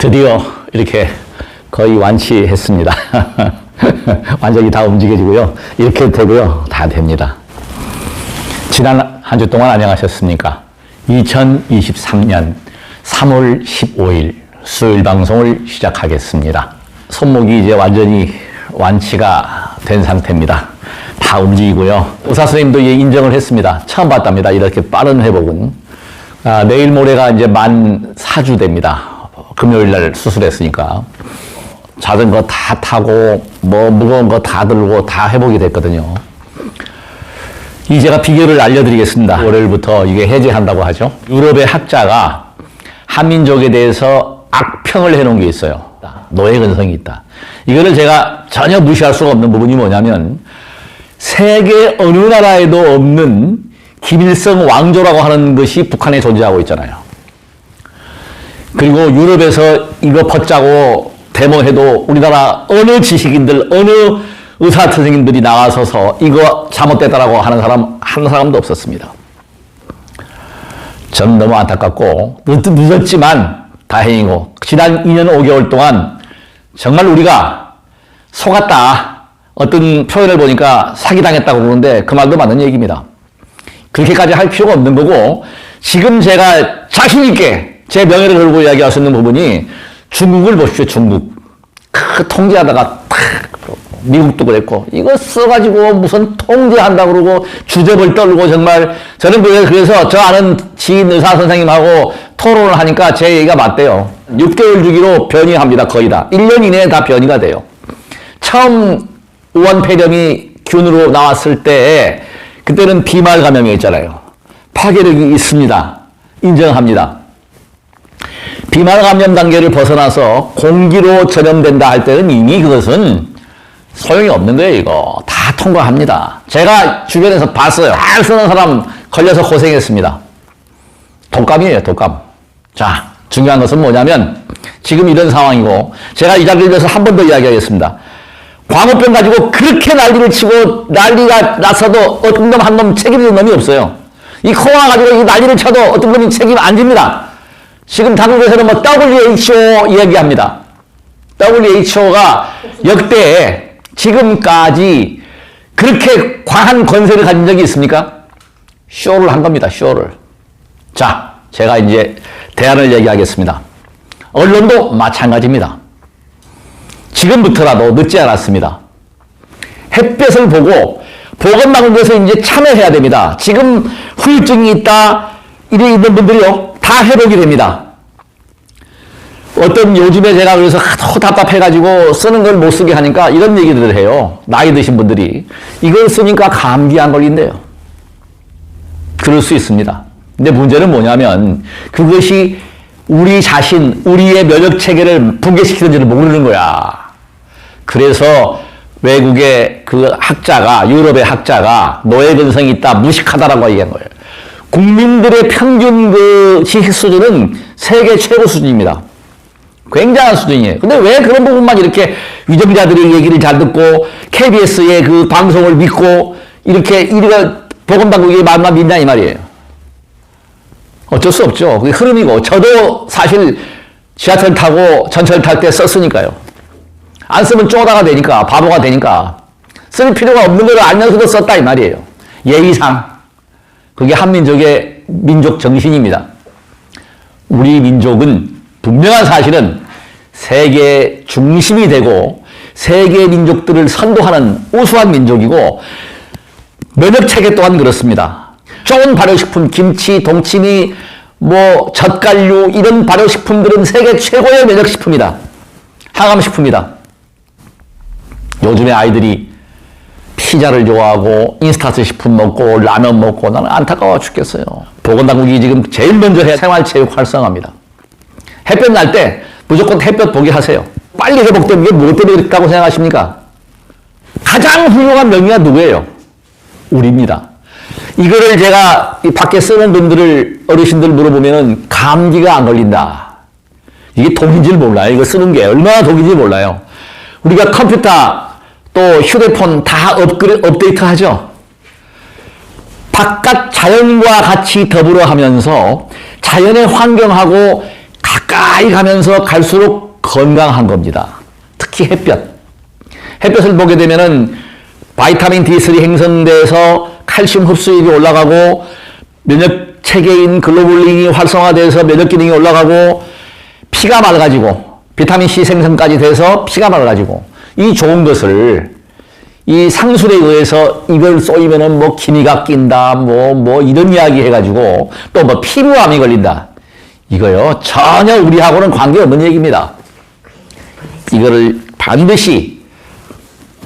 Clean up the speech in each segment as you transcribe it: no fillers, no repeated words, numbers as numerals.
드디어 이렇게 거의 완치했습니다. 완전히 다 움직여지고요. 이렇게 되고요. 다 됩니다. 지난 한 주 동안 안녕하셨습니까? 2023년 3월 15일 수요일 방송을 시작하겠습니다. 손목이 이제 완전히 완치가 된 상태입니다. 다 움직이고요. 의사 선생님도 이제 인정을 했습니다. 처음 봤답니다. 이렇게 빠른 회복은. 내일 모레가 이제 만 4주 됩니다. 금요일 날 수술했으니까. 자전거 다 타고 뭐 무거운 거 다 들고 다 회복이 됐거든요. 이 제가 비결을 알려드리겠습니다. 월요일부터 이게 해제한다고 하죠. 유럽의 학자가 한민족에 대해서 악평을 해놓은 게 있어요. 노예 근성이 있다. 이거를 제가 전혀 무시할 수가 없는 부분이 뭐냐면 세계 어느 나라에도 없는 김일성 왕조라고 하는 것이 북한에 존재하고 있잖아요. 그리고 유럽에서 이거 벗자고 데모해도 우리나라 어느 지식인들, 어느 의사 선생님들이 나와서서 이거 잘못됐다라고 하는 사람 한 사람도 없었습니다. 전 너무 안타깝고 늦었지만 다행이고 지난 2년 5개월 동안 정말 우리가 속았다. 어떤 표현을 보니까 사기당했다고 그러는데 그 말도 맞는 얘기입니다. 그렇게까지 할 필요가 없는 거고 지금 제가 자신 있게 제 명예를 걸고 이야기할 수 있는 부분이 중국을 보십시오. 중국. 통제하다가 탁 미국도 그랬고 이거 써가지고 무슨 통제한다고 그러고 주접을 떨고 정말 저는 그래서 저 아는 지인 의사 선생님하고 토론을 하니까 제 얘기가 맞대요. 6개월 주기로 변이합니다. 거의 다. 1년 이내에 다 변이가 돼요. 처음 우한 폐렴이 균으로 나왔을 때 그때는 비말 감염이었잖아요. 파괴력이 있습니다. 인정합니다. 비말 감염 단계를 벗어나서 공기로 전염된다 할 때는 이미 그것은 소용이 없는 거예요. 이거 다 통과합니다. 제가 주변에서 봤어요. 잘 쓰는 사람 걸려서 고생했습니다. 독감이에요. 독감. 자, 중요한 것은 뭐냐면 지금 이런 상황이고 제가 이 자리를 위해서 한 번 더 이야기하겠습니다. 광우병 가지고 그렇게 난리를 치고 난리가 났어도 어떤 놈 한 놈 책임질 놈이 없어요. 이 코로나 가지고 이 난리를 쳐도 어떤 놈이 책임 안 집니다. 지금 당국에서는 뭐 WHO 이야기합니다. WHO가 역대 지금까지 그렇게 과한 권세를 가진 적이 있습니까? 쇼를 한 겁니다. 쇼를. 자, 제가 이제 대안을 얘기하겠습니다. 언론도 마찬가지입니다. 지금부터라도 늦지 않았습니다. 햇볕을 보고 보건당국에서 이제 참여해야 됩니다. 지금 후유증이 있다 이래 있는 분들이요 다 회복이 됩니다. 어떤 요즘에 제가 그래서 하도 답답해가지고 쓰는 걸 못 쓰게 하니까 이런 얘기들을 해요. 나이 드신 분들이 이걸 쓰니까 감기 안 걸린대요. 그럴 수 있습니다. 근데 문제는 뭐냐면 그것이 우리 자신, 우리의 면역 체계를 붕괴시키는지를 모르는 거야. 그래서 외국의 그 학자가, 유럽의 학자가 노예 근성이 있다, 무식하다라고 얘기한 거예요. 국민들의 평균 그 지식 수준은 세계 최고 수준입니다. 굉장한 수준이에요. 근데 왜 그런 부분만 이렇게 위정자들의 얘기를 잘 듣고 KBS의 그 방송을 믿고 이렇게 보건당국의 말만 믿냐 이 말이에요. 어쩔 수 없죠. 그게 흐름이고 저도 사실 지하철 타고 전철 탈 때 썼으니까요. 안 쓰면 쪼다가 되니까 바보가 되니까 쓸 필요가 없는 걸 알면서도 썼다 이 말이에요. 예의상. 그게 한민족의 민족 정신입니다. 우리 민족은 분명한 사실은 세계 중심이 되고 세계 민족들을 선도하는 우수한 민족이고 면역체계 또한 그렇습니다. 좋은 발효식품, 김치, 동치미, 뭐 젓갈류 이런 발효식품들은 세계 최고의 면역식품이다. 항암식품이다. 요즘에 아이들이 피자를 좋아하고 인스턴트 식품 먹고 라면 먹고 나는 안타까워 죽겠어요. 보건당국이 지금 제일 먼저 해야 생활체육 활성화입니다. 햇볕 날 때 무조건 햇볕 보게 하세요. 빨리 회복되는 게 무엇 때문에 그렇다고 생각하십니까? 가장 훌륭한 명의가 누구예요? 우리입니다. 이거를 제가 밖에 쓰는 분들을 어르신들 물어보면은 감기가 안 걸린다. 이게 독인지를 몰라요. 이거 쓰는 게 얼마나 독인지 몰라요. 우리가 컴퓨터 또 휴대폰 다 업데이트 하죠. 바깥 자연과 같이 더불어 하면서 자연의 환경하고 가까이 가면서 갈수록 건강한 겁니다. 특히 햇볕. 햇볕을 보게 되면은 바이타민 D3 생성돼서 칼슘 흡수율이 올라가고 면역 체계인 글로불린이 활성화돼서 면역 기능이 올라가고 피가 맑아지고 비타민 C 생성까지 돼서 피가 맑아지고 이 좋은 것을 이 상술에 의해서 이걸 쏘이면은 뭐 기미가 낀다 뭐 이런 이야기 해가지고 또 뭐 피부암이 걸린다. 이거요 전혀 우리하고는 관계없는 얘기입니다. 이거를 반드시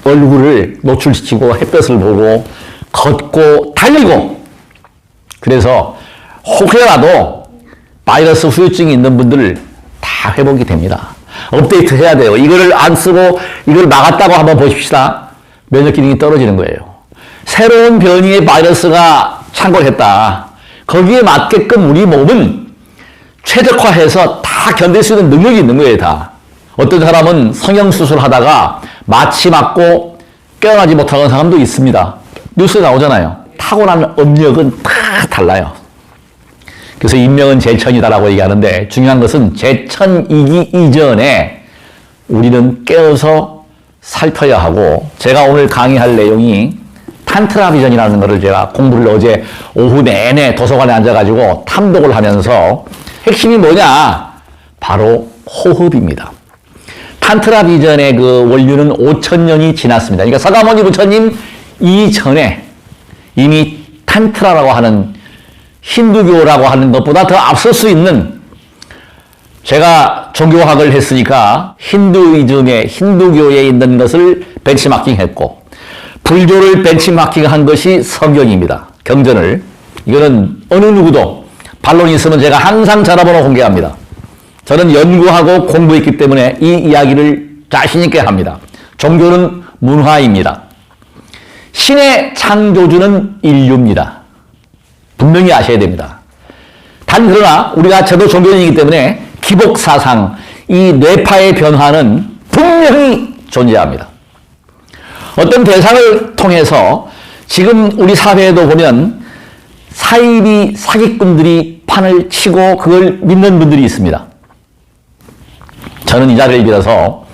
얼굴을 노출시키고 햇볕을 보고 걷고 달리고 그래서 혹여라도 바이러스 후유증이 있는 분들 다 회복이 됩니다. 업데이트 해야 돼요. 이거를 안 쓰고 이걸 막았다고 한번 보십시다. 면역 기능이 떨어지는 거예요. 새로운 변이의 바이러스가 창궐했다. 거기에 맞게끔 우리 몸은 최적화해서 다 견딜 수 있는 능력이 있는 거예요, 다. 어떤 사람은 성형수술 하다가 마취 맞고 깨어나지 못하는 사람도 있습니다. 뉴스에 나오잖아요. 타고난 업력은 다 달라요. 그래서 인명은 제천이다라고 얘기하는데 중요한 것은 제천이기 이전에 우리는 깨어서 살펴야 하고 제가 오늘 강의할 내용이 탄트라 비전이라는 것을 제가 공부를 어제 오후 내내 도서관에 앉아가지고 탐독을 하면서 핵심이 뭐냐? 바로 호흡입니다. 탄트라 비전의 그 원류는 5,000년이 지났습니다. 그러니까 서가모니 부처님 이전에 이미 탄트라라고 하는 힌두교라고 하는 것보다 더 앞설 수 있는 제가 종교학을 했으니까 힌두교에 있는 것을 벤치마킹했고 불교를 벤치마킹한 것이 성경입니다. 경전을. 이거는 어느 누구도 반론이 있으면 제가 항상 전화번호 공개합니다. 저는 연구하고 공부했기 때문에 이 이야기를 자신 있게 합니다. 종교는 문화입니다. 신의 창조주는 인류입니다. 분명히 아셔야 됩니다. 단 그러나 우리가 저도 종교인이기 때문에 기복사상, 이 뇌파의 변화는 분명히 존재합니다. 어떤 대상을 통해서 지금 우리 사회에도 보면 사이비 사기꾼들이 판을 치고 그걸 믿는 분들이 있습니다. 저는 이 자리를 빌어서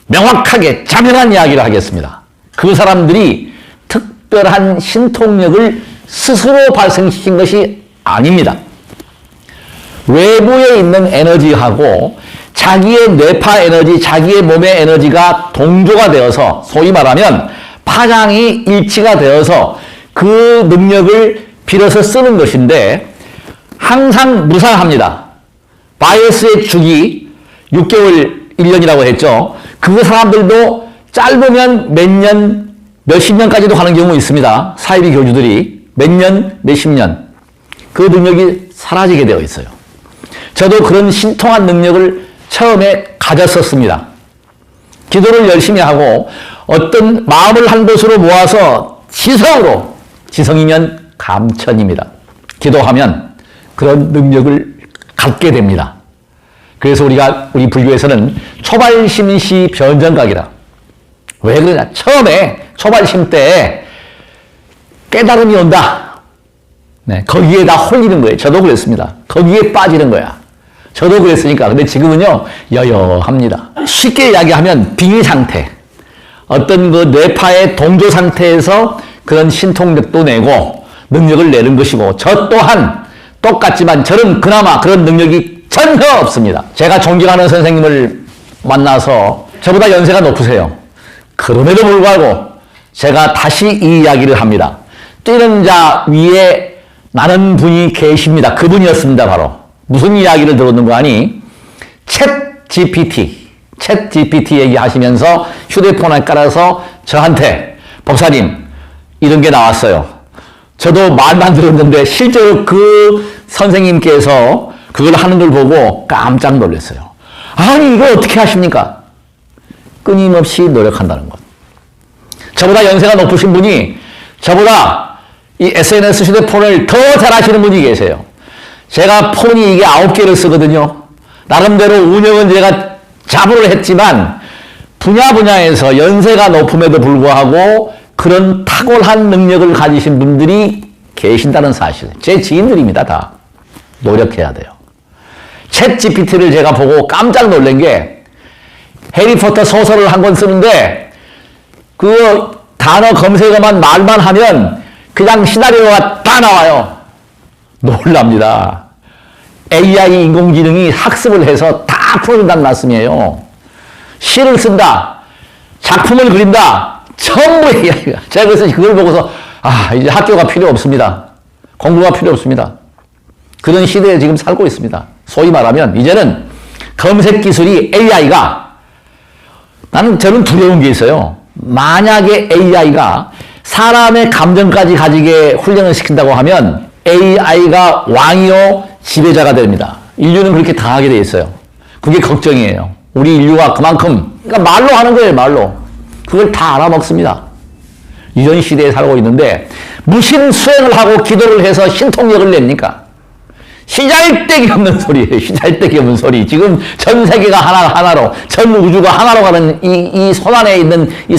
명확하게 자명한 이야기를 하겠습니다. 그 사람들이 특별한 신통력을 스스로 발생시킨 것이 아닙니다. 외부에 있는 에너지하고 자기의 뇌파 에너지, 자기의 몸의 에너지가 동조가 되어서 소위 말하면 파장이 일치가 되어서 그 능력을 빌어서 쓰는 것인데 항상 무상합니다. 바이오스의 주기 6개월, 1년이라고 했죠. 그 사람들도 짧으면 몇 년, 몇십 년까지도 가는 경우 있습니다. 사이비 교주들이 몇 년, 몇십 년. 그 능력이 사라지게 되어 있어요. 저도 그런 신통한 능력을 처음에 가졌었습니다. 기도를 열심히 하고 어떤 마음을 한 곳으로 모아서 지성으로, 지성이면 감천입니다. 기도하면 그런 능력을 갖게 됩니다. 그래서 우리 불교에서는 초발심시 변정각이라. 왜 그러냐? 처음에 초발심 때 깨달음이 온다. 네, 거기에 다 홀리는 거예요. 저도 그랬습니다. 거기에 빠지는 거야. 저도 그랬으니까. 근데 지금은요, 여여합니다. 쉽게 이야기하면 빙의 상태. 어떤 그 뇌파의 동조 상태에서 그런 신통력도 내고 능력을 내는 것이고 저 또한 똑같지만 저는 그나마 그런 능력이 전혀 없습니다. 제가 존경하는 선생님을 만나서 저보다 연세가 높으세요. 그럼에도 불구하고 제가 다시 이 이야기를 합니다. 뛰는 자 위에 나는 분이 계십니다. 그분이었습니다. 바로. 무슨 이야기를 들었는가 하니 챗 GPT 얘기하시면서 휴대폰에 깔아서 저한테 목사님 이런 게 나왔어요. 저도 말만 들었는데 실제로 그 선생님께서 그걸 하는 걸 보고 깜짝 놀랐어요. 아니 이거 어떻게 하십니까? 끊임없이 노력한다는 것. 저보다 연세가 높으신 분이 저보다 이 SNS 휴대폰을 더 잘하시는 분이 계세요. 제가 폰이 이게 9개를 쓰거든요. 나름대로 운영은 제가 자부를 했지만 분야에서 연세가 높음에도 불구하고 그런 탁월한 능력을 가지신 분들이 계신다는 사실. 제 지인들입니다. 다. 노력해야 돼요. 챗 GPT를 제가 보고 깜짝 놀란 게 해리포터 소설을 한 권 쓰는데 그 단어 검색어만 말만 하면 그냥 시나리오가 다 나와요. 놀랍니다. AI 인공지능이 학습을 해서 다 풀어준다는 말씀이에요. 시를 쓴다. 작품을 그린다. 전부 AI가. 제가 그래서 그걸 보고서 이제 학교가 필요 없습니다. 공부가 필요 없습니다. 그런 시대에 지금 살고 있습니다. 소위 말하면 이제는 검색 기술이 AI가 저는 두려운 게 있어요. 만약에 AI가 사람의 감정까지 가지게 훈련을 시킨다고 하면 AI가 왕이요 지배자가 됩니다. 인류는 그렇게 당하게 돼 있어요. 그게 걱정이에요. 우리 인류가 그만큼 그러니까 말로 하는 거예요. 말로. 그걸 다 알아먹습니다. 이런 시대에 살고 있는데 무슨 수행을 하고 기도를 해서 신통력을 냅니까? 시잘데기 없는 소리예요. 시잘데기 없는 소리. 지금 전 세계가 하나로, 전 우주가 하나로 가는 이 손안에 있는, 내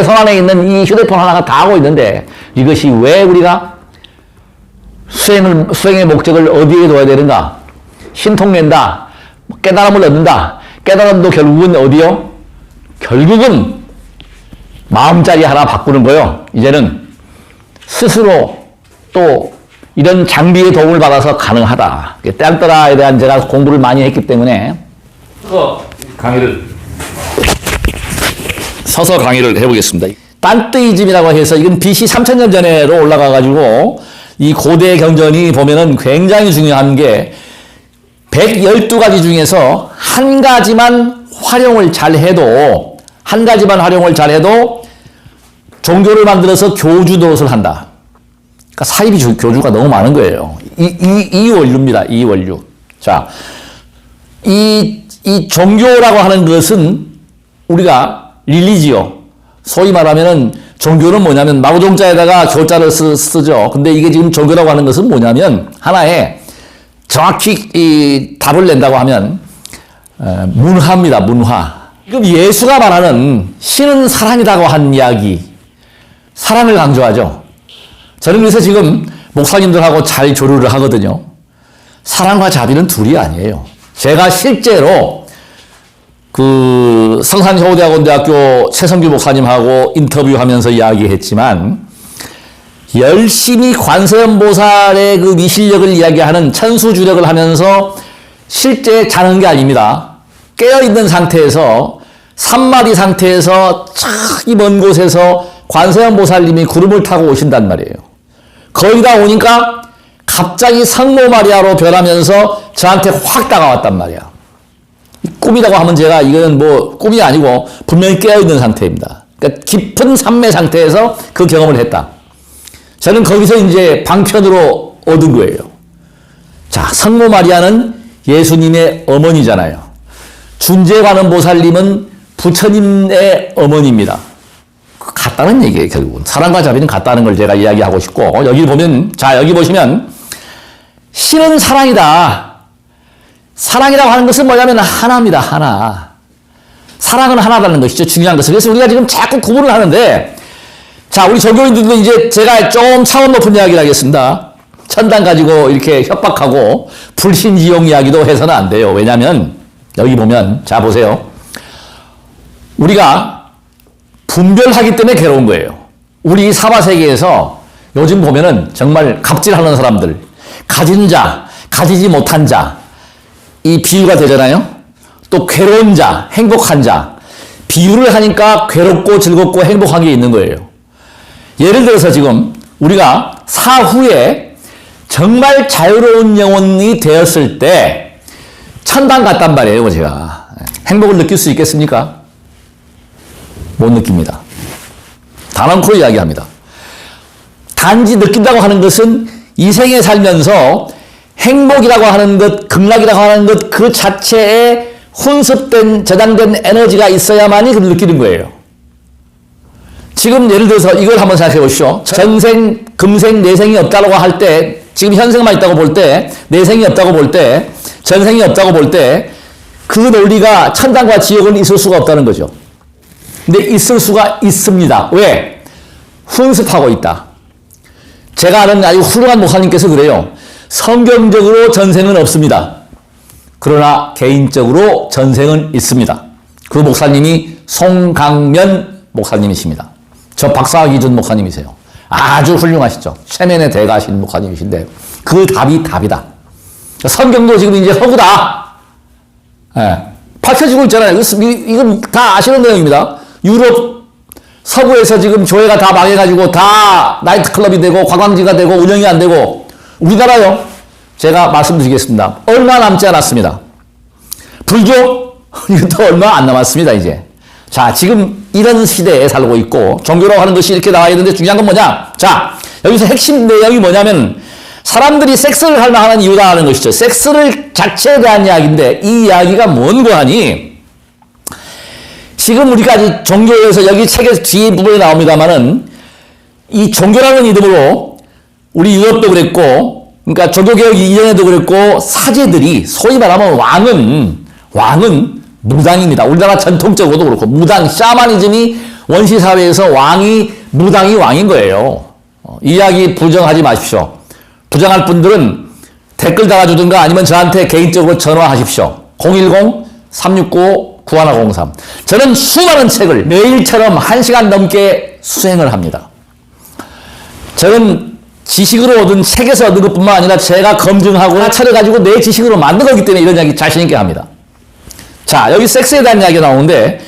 손안에 있는 이 휴대폰 하나가 다 하고 있는데 이것이 왜 우리가 수행의 목적을 어디에 둬야 되는가? 신통낸다. 깨달음을 얻는다. 깨달음도 결국은 어디요? 결국은 마음자리 하나 바꾸는 거요. 이제는 스스로 또 이런 장비의 도움을 받아서 가능하다. 떼안따라에 대한 제가 공부를 많이 했기 때문에 서서 강의를 해보겠습니다. 딴뜨이즘이라고 해서 이건 BC 3000년 전에로 올라가가지고 이 고대 경전이 보면은 굉장히 중요한 게 112가지 중에서 한 가지만 활용을 잘 해도 종교를 만들어서 교주 노릇을 한다. 그러니까 사이비 교주가 너무 많은 거예요. 이 원류입니다. 이 원류. 자, 이 종교라고 하는 것은 우리가 릴리지오. 소위 말하면은 종교는 뭐냐면 마구종자에다가 교자를 쓰죠. 근데 이게 지금 종교라고 하는 것은 뭐냐면 하나의 정확히 이 답을 낸다고 하면 문화입니다. 문화. 그럼 예수가 말하는 신은 사랑이라고 한 이야기. 사랑을 강조하죠. 저는 그래서 지금 목사님들하고 잘 조류를 하거든요. 사랑과 자비는 둘이 아니에요. 제가 실제로 그 성산효대학원대학교 최성규 목사님하고 인터뷰하면서 이야기했지만 열심히 관세음보살의 그 위실력을 이야기하는 천수주력을 하면서 실제 자는 게 아닙니다. 깨어있는 상태에서 산마리 상태에서 저기 먼 곳에서 관세음보살님이 구름을 타고 오신단 말이에요. 거의 다 오니까 갑자기 성모 마리아로 변하면서 저한테 확 다가왔단 말이야. 꿈이라고 하면 제가 이거는 뭐 꿈이 아니고 분명히 깨어있는 상태입니다. 그러니까 깊은 산매 상태에서 그 경험을 했다. 저는 거기서 이제 방편으로 얻은 거예요. 자, 성모 마리아는 예수님의 어머니잖아요. 준재관음 보살님은 부처님의 어머니입니다. 같다는 얘기예요, 결국은. 사랑과 자비는 같다는 걸 제가 이야기하고 싶고, 여기 보면, 자, 여기 보시면, 신은 사랑이다. 사랑이라고 하는 것은 뭐냐면 하나입니다, 하나. 사랑은 하나라는 것이죠, 중요한 것은. 그래서 우리가 지금 자꾸 구분을 하는데, 자, 우리 종교인들도 이제 제가 좀 차원 높은 이야기를 하겠습니다. 천당 가지고 이렇게 협박하고, 불신지용 이야기도 해서는 안 돼요. 왜냐면, 여기 보면, 자, 보세요. 우리가 분별하기 때문에 괴로운 거예요. 우리 사바세계에서 요즘 보면은 정말 갑질하는 사람들, 가진 자, 가지지 못한 자, 이 비유가 되잖아요. 또 괴로운 자, 행복한 자, 비유를 하니까 괴롭고 즐겁고 행복한 게 있는 거예요. 예를 들어서 지금 우리가 사후에 정말 자유로운 영혼이 되었을 때 천당 갔단 말이에요, 제가. 행복을 느낄 수 있겠습니까? 못 느낍니다. 단언코 이야기합니다. 단지 느낀다고 하는 것은 이 생에 살면서 행복이라고 하는 것, 극락이라고 하는 것 그 자체에 혼습된, 저장된 에너지가 있어야만이 그걸 느끼는 거예요. 지금 예를 들어서 이걸 한번 생각해 보시죠. 전생, 금생, 내생이 없다고 할 때, 지금 현생만 있다고 볼 때, 내생이 없다고 볼 때, 전생이 없다고 볼 때, 그 논리가 천당과 지옥은 있을 수가 없다는 거죠. 근데 있을 수가 있습니다. 왜? 훈습하고 있다. 제가 아는 아주 훌륭한 목사님께서 그래요. 성경적으로 전생은 없습니다. 그러나 개인적으로 전생은 있습니다. 그 목사님이 송강면 목사님이십니다. 저 박사 기준 목사님이세요. 아주 훌륭하시죠. 최면의 대가신 목사님이신데 그 답이 답이다. 성경도 지금 이제 허구다. 예, 밝혀지고 있잖아요. 이건 다 아시는 내용입니다. 유럽 서부에서 지금 교회가 다 망해가지고 다 나이트클럽이 되고 관광지가 되고 운영이 안 되고 우리나라요. 제가 말씀드리겠습니다. 얼마 남지 않았습니다. 불교 이것도 얼마 안 남았습니다. 이제 자 지금 이런 시대에 살고 있고 종교라고 하는 것이 이렇게 나와 있는데 중요한 건 뭐냐? 자 여기서 핵심 내용이 뭐냐면 사람들이 섹스를 할 만한 이유다 하는 것이죠. 섹스를 자체에 대한 이야기인데 이 이야기가 뭔고 하니 지금 우리가 아직 종교에서 여기 책의 뒤에 부분에 나옵니다만은 이 종교라는 이름으로 우리 유럽도 그랬고 그러니까 종교개혁 이전에도 그랬고 사제들이 소위 말하면 왕은 무당입니다. 우리나라 전통적으로도 그렇고 무당, 샤머니즘이 원시사회에서 무당이 왕인 거예요. 이 이야기 부정하지 마십시오. 부정할 분들은 댓글 달아주든가 아니면 저한테 개인적으로 전화하십시오. 010-369-9103. 저는 수많은 책을 매일처럼 1시간 넘게 수행을 합니다. 저는 지식으로 얻은 책에서 얻은 것뿐만 아니라 제가 검증하고 사찰을 가지고 내 지식으로 만든 거기 때문에 이런 이야기 자신 있게 합니다. 자, 여기 섹스에 대한 이야기가 나오는데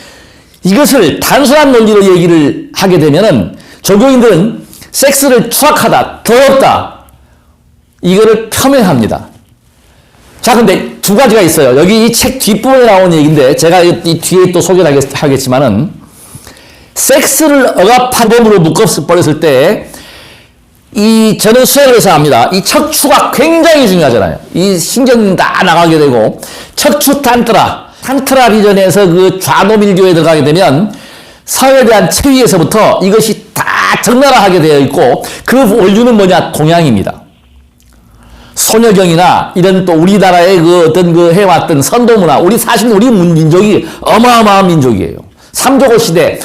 이것을 단순한 논리로 얘기를 하게 되면은 종교인들은 섹스를 추악하다, 더럽다 이거를 폄훼합니다. 자, 근데 두 가지가 있어요. 여기 이 책 뒷부분에 나온 얘기인데 제가 이 뒤에 또 소개를 하겠지만은 섹스를 억압한 범으로 묶어버렸을 때 저는 수행을 해서 합니다. 이 척추가 굉장히 중요하잖아요. 이 신경 다 나가게 되고 척추 탄트라 비전에서 그 좌노밀교에 들어가게 되면 사회에 대한 체위에서부터 이것이 다 적나라하게 되어 있고 그 원류는 뭐냐? 동양입니다. 소녀경이나 이런 또 우리나라의 그 어떤 그 해왔던 선도문화, 사실 우리 민족이 어마어마한 민족이에요. 삼조고 시대,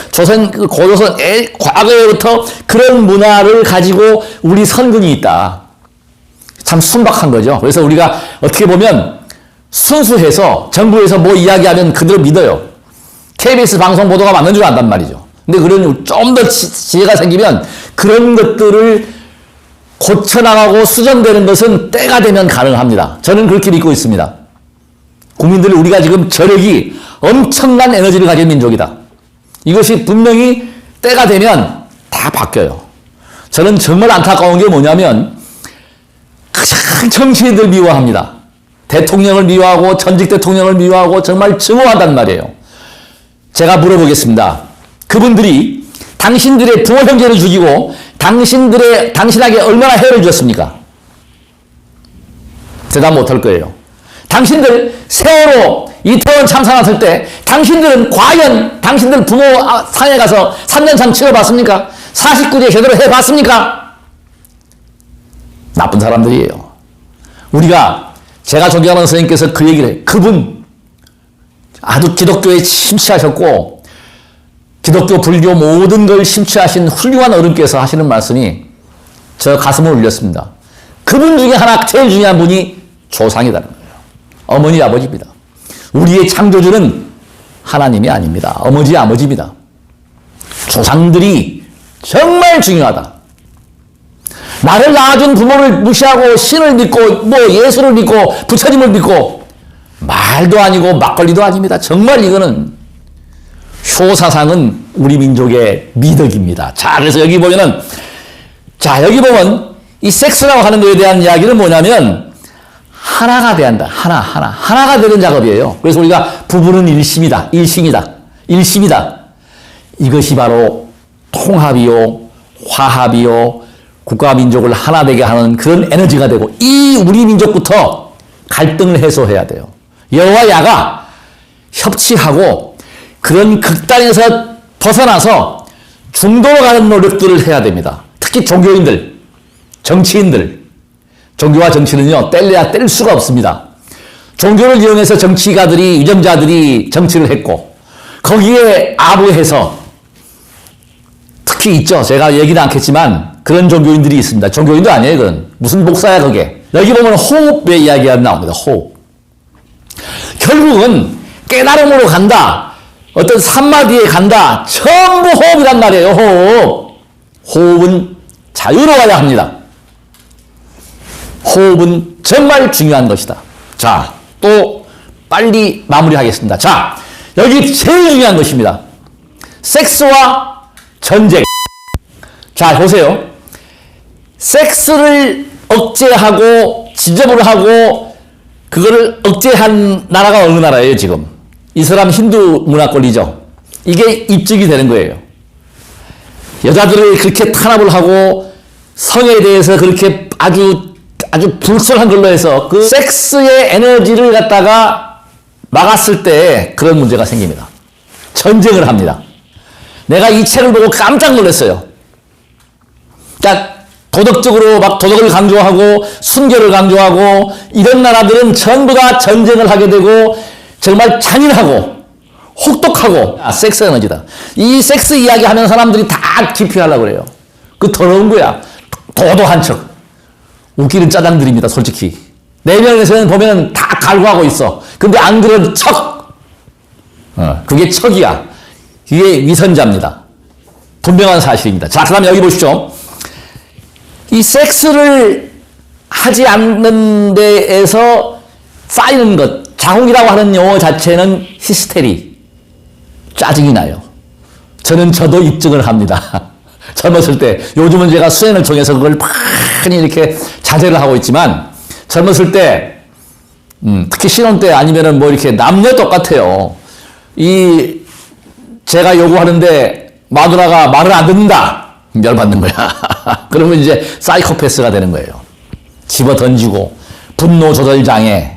고조선 과거에부터 그런 문화를 가지고 우리 선근이 있다. 참 순박한 거죠. 그래서 우리가 어떻게 보면 순수해서 정부에서 뭐 이야기하면 그대로 믿어요. KBS 방송 보도가 맞는 줄 안단 말이죠. 근데 좀 더 지혜가 생기면 그런 것들을 고쳐나가고 수정되는 것은 때가 되면 가능합니다. 저는 그렇게 믿고 있습니다. 우리가 지금 저력이 엄청난 에너지를 가진 민족이다. 이것이 분명히 때가 되면 다 바뀌어요. 저는 정말 안타까운 게 뭐냐면 가장 정치인들 미워합니다. 대통령을 미워하고 전직 대통령을 미워하고 정말 증오한단 말이에요. 제가 물어보겠습니다. 그분들이 당신들의 부모 형제를 죽이고 당신에게 얼마나 해를 줬습니까? 대답 못할 거예요. 당신들 세월호 이태원 참사 났을 때 당신들은 과연 당신들 부모 상에 가서 3년상 치러봤습니까? 49제 제대로 해봤습니까? 나쁜 사람들이에요. 제가 존경하는 선생님께서 그 얘기를 해요. 그분 아주 기독교에 심취하셨고 기독교, 불교 모든 걸 심취하신 훌륭한 어른께서 하시는 말씀이 저 가슴을 울렸습니다. 그분 중에 하나 제일 중요한 분이 조상이라는 거예요. 어머니, 아버지입니다. 우리의 창조주는 하나님이 아닙니다. 어머니, 아버지입니다. 조상들이 정말 중요하다. 나를 낳아준 부모를 무시하고 신을 믿고 예수를 믿고 부처님을 믿고 말도 아니고 막걸리도 아닙니다. 정말 이거는 효사상은 우리 민족의 미덕입니다. 자, 그래서 여기 보면 이 섹스라고 하는 것에 대한 이야기는 뭐냐면 하나가 돼야 한다. 하나가 되는 작업이에요. 그래서 우리가 부부는 일심이다. 이것이 바로 통합이요, 화합이요, 국가 민족을 하나 되게 하는 그런 에너지가 되고 우리 민족부터 갈등을 해소해야 돼요. 여와 야가 협치하고 그런 극단에서 벗어나서 중도로 가는 노력들을 해야 됩니다. 특히 종교인들, 정치인들, 종교와 정치는요, 뗄래야 뗄 수가 없습니다. 종교를 이용해서 정치가들이, 유정자들이 정치를 했고, 거기에 아부해서, 특히 있죠. 제가 얘기는 않겠지만, 그런 종교인들이 있습니다. 종교인도 아니에요, 그건. 무슨 목사야, 그게. 여기 보면 호흡의 이야기가 나옵니다. 호흡. 결국은 깨달음으로 간다. 어떤 산마디에 간다. 전부 호흡이란 말이에요. 호흡. 호흡은 자유로워야 합니다. 호흡은 정말 중요한 것이다. 자, 또 빨리 마무리하겠습니다. 자, 여기 제일 중요한 것입니다. 섹스와 전쟁. 자, 보세요. 섹스를 억제하고 지저분을 하고 그거를 억제한 나라가 어느 나라예요, 지금? 이슬람 힌두 문화권이죠. 이게 입증이 되는 거예요. 여자들을 그렇게 탄압을 하고 성에 대해서 그렇게 아주 불순한 걸로 해서 그 섹스의 에너지를 갖다가 막았을 때 그런 문제가 생깁니다. 전쟁을 합니다. 내가 이 책을 보고 깜짝 놀랐어요. 그러니까 도덕적으로 막 도덕을 강조하고 순결을 강조하고 이런 나라들은 전부 다 전쟁을 하게 되고 정말 잔인하고 혹독하고 섹스 에너지다. 이 섹스 이야기 하면 사람들이 다 기피하려고 그래요. 그 더러운 거야. 도도한 척. 웃기는 짜장들입니다, 솔직히. 내면에서는 보면 다 갈구하고 있어. 근데 안 그런 척. 그게 척이야. 이게 위선자입니다. 분명한 사실입니다. 자, 그 다음에 여기 보시죠. 이 섹스를 하지 않는 데에서 쌓이는 것, 자궁이라고 하는 용어 자체는 히스테리, 짜증이 나요. 저도 입증을 합니다. 젊었을 때, 요즘은 제가 수행을 통해서 그걸 많이 이렇게 자제를 하고 있지만, 젊었을 때, 특히 신혼 때 아니면은 뭐 이렇게 남녀 똑같아요. 제가 요구하는데 마누라가 말을 안 듣는다. 열받는 거야. 그러면 이제 사이코패스가 되는 거예요. 집어 던지고, 분노 조절 장애.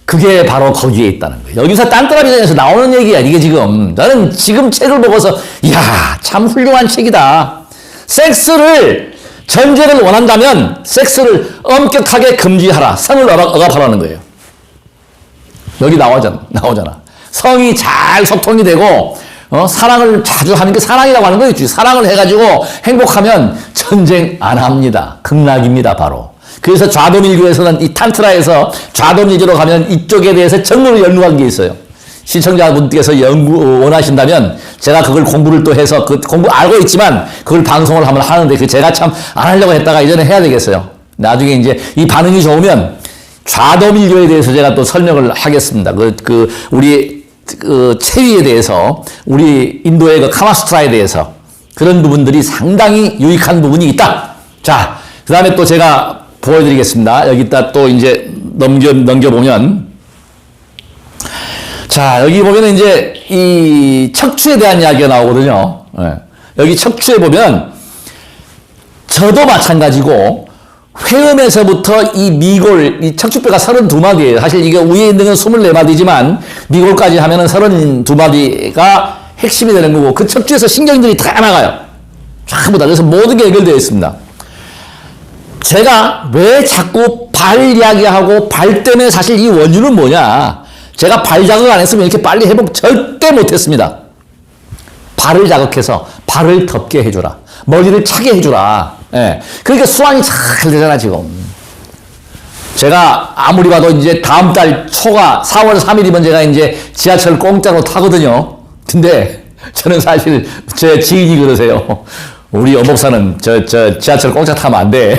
그게 바로 거기에 있다는 거예요. 여기서 딴따라비전에서 나오는 얘기야. 이게 지금. 나는 지금 책을 보고서, 이야, 참 훌륭한 책이다. 섹스를, 전쟁을 원한다면 섹스를 엄격하게 금지하라. 성을 억압하라는 거예요. 여기 나오잖아. 성이 잘 소통이 되고, 사랑을 자주 하는 게 사랑이라고 하는 거겠지. 사랑을 해가지고 행복하면 전쟁 안 합니다. 극락입니다, 바로. 그래서 좌도밀교에서는 이 탄트라에서 좌도밀교로 가면 이쪽에 대해서 전문을 연구한 게 있어요. 시청자분께서 원하신다면 제가 그걸 공부를 또 해서 그 공부 알고 있지만 그걸 방송을 하면 하는데 그 제가 참 안 하려고 했다가 이전에 해야 되겠어요. 나중에 이제 이 반응이 좋으면 좌도밀교에 대해서 제가 또 설명을 하겠습니다. 우리 체위에 대해서 우리 인도의 그 카마수트라에 대해서 그런 부분들이 상당히 유익한 부분이 있다. 자, 그 다음에 또 제가 보여드리겠습니다. 여기다 또 이제 넘겨보면. 자, 여기 보면은 이제 이 척추에 대한 이야기가 나오거든요. 네. 여기 척추에 보면 저도 마찬가지고 회음에서부터 이 미골, 이 척추뼈가 32마디예요. 사실 이게 위에 있는 건 24마디지만 미골까지 하면은 32마디가 핵심이 되는 거고 그 척추에서 신경들이 다 나가요. 전부 다. 그래서 모든 게 연결되어 있습니다. 제가 왜 자꾸 발 이야기하고 발 때문에 사실 이 원인은 뭐냐. 제가 발 자극 안 했으면 이렇게 빨리 회복 절대 못했습니다. 발을 자극해서 발을 덮게 해주라. 머리를 차게 해주라. 예. 그러니까 수완이 잘 되잖아, 지금. 제가 아무리 봐도 이제 다음 달 초가 4월 3일이면 제가 이제 지하철 공짜로 타거든요. 근데 저는 사실 제 지인이 그러세요. 우리 여목사는 지하철 공짜 타면 안 돼.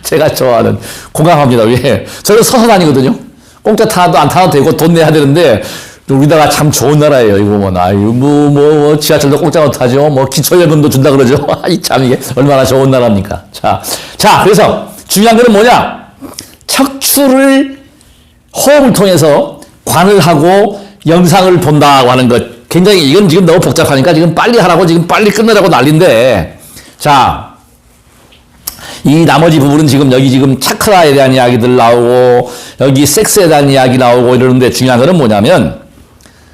제가 좋아하는 공감합니다. 왜? 저는 서서 다니거든요. 공짜 타도 안 타도 되고 돈 내야 되는데 우리나라 참 좋은 나라예요. 이거 뭐 지하철도 공짜로 타죠. 뭐 기초예금도 준다 그러죠. 참 이게 얼마나 좋은 나라입니까? 자, 그래서 중요한 거는 뭐냐? 척추를 호흡을 통해서 관을 하고 영상을 본다고 하는 것. 굉장히 이건 지금 너무 복잡하니까 지금 빨리 하라고 지금 빨리 끝내라고 난리인데. 자, 이 나머지 부분은 지금 여기 지금 차크라에 대한 이야기들 나오고 여기 섹스에 대한 이야기 나오고 이러는데 중요한 거는 뭐냐면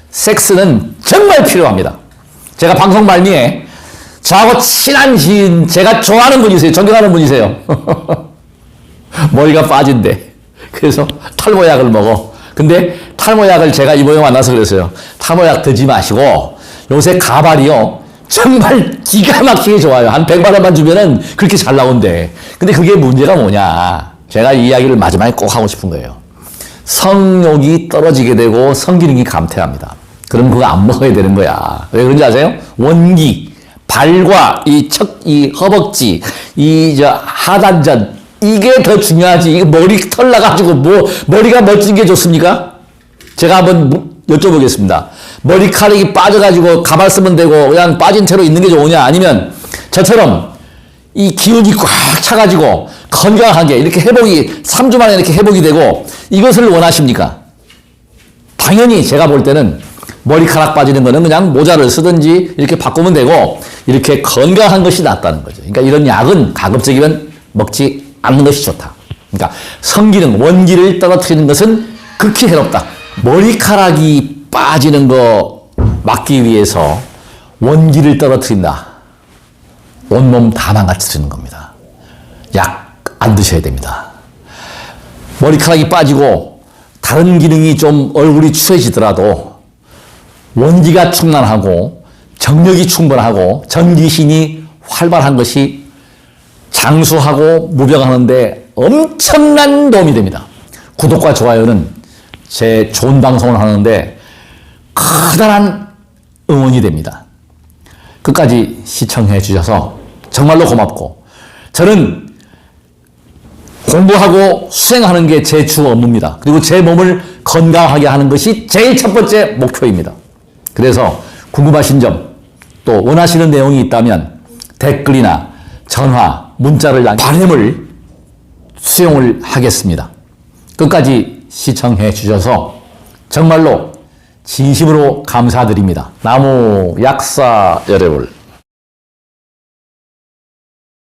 섹스는 정말 필요합니다. 제가 방송 말미에 저하고 친한 지인, 제가 좋아하는 분이세요. 존경하는 분이세요. 머리가 빠진대. 그래서 탈모약을 먹어. 근데 탈모약을 제가 이번에 만나서 그랬어요. 탈모약 드지 마시고 요새 가발이요. 정말 기가 막히게 좋아요. 한 100만 원만 주면은 그렇게 잘 나온대. 근데 그게 문제가 뭐냐. 제가 이 이야기를 마지막에 꼭 하고 싶은 거예요. 성욕이 떨어지게 되고 성기능이 감퇴합니다. 그럼 그거 안 먹어야 되는 거야. 왜 그런지 아세요? 원기, 발과 이 허벅지, 하단전, 이게 더 중요하지. 이거 머리 털 나가지고 머리가 멋진 게 좋습니까? 제가 한번 여쭤보겠습니다. 머리카락이 빠져가지고 가발 쓰면 되고 그냥 빠진 채로 있는 게 좋으냐? 아니면 저처럼 이 기운이 꽉 차가지고 건강하게 이렇게 회복이 3주 만에 이렇게 회복이 되고 이것을 원하십니까? 당연히 제가 볼 때는 머리카락 빠지는 거는 그냥 모자를 쓰든지 이렇게 바꾸면 되고 이렇게 건강한 것이 낫다는 거죠. 그러니까 이런 약은 가급적이면 먹지 않는 것이 좋다. 그러니까 성기능, 원기를 떨어뜨리는 것은 극히 해롭다. 머리카락이 빠지는 거 막기 위해서 원기를 떨어뜨린다. 온몸 다 망가뜨리는 겁니다. 약 안 드셔야 됩니다. 머리카락이 빠지고 다른 기능이 좀 얼굴이 추해지더라도 원기가 충만하고 정력이 충분하고 전기신이 활발한 것이 장수하고 무병하는데 엄청난 도움이 됩니다. 구독과 좋아요는 제 좋은 방송을 하는데 커다란 응원이 됩니다. 끝까지 시청해 주셔서 정말로 고맙고 저는 공부하고 수행하는 게 제 주 업무입니다. 그리고 제 몸을 건강하게 하는 것이 제일 첫 번째 목표입니다. 그래서 궁금하신 점, 또 원하시는 내용이 있다면 댓글이나 전화, 문자를 바람을 수용을 하겠습니다. 끝까지 시청해 주셔서 정말로 진심으로 감사드립니다. 나무 약사 여러분.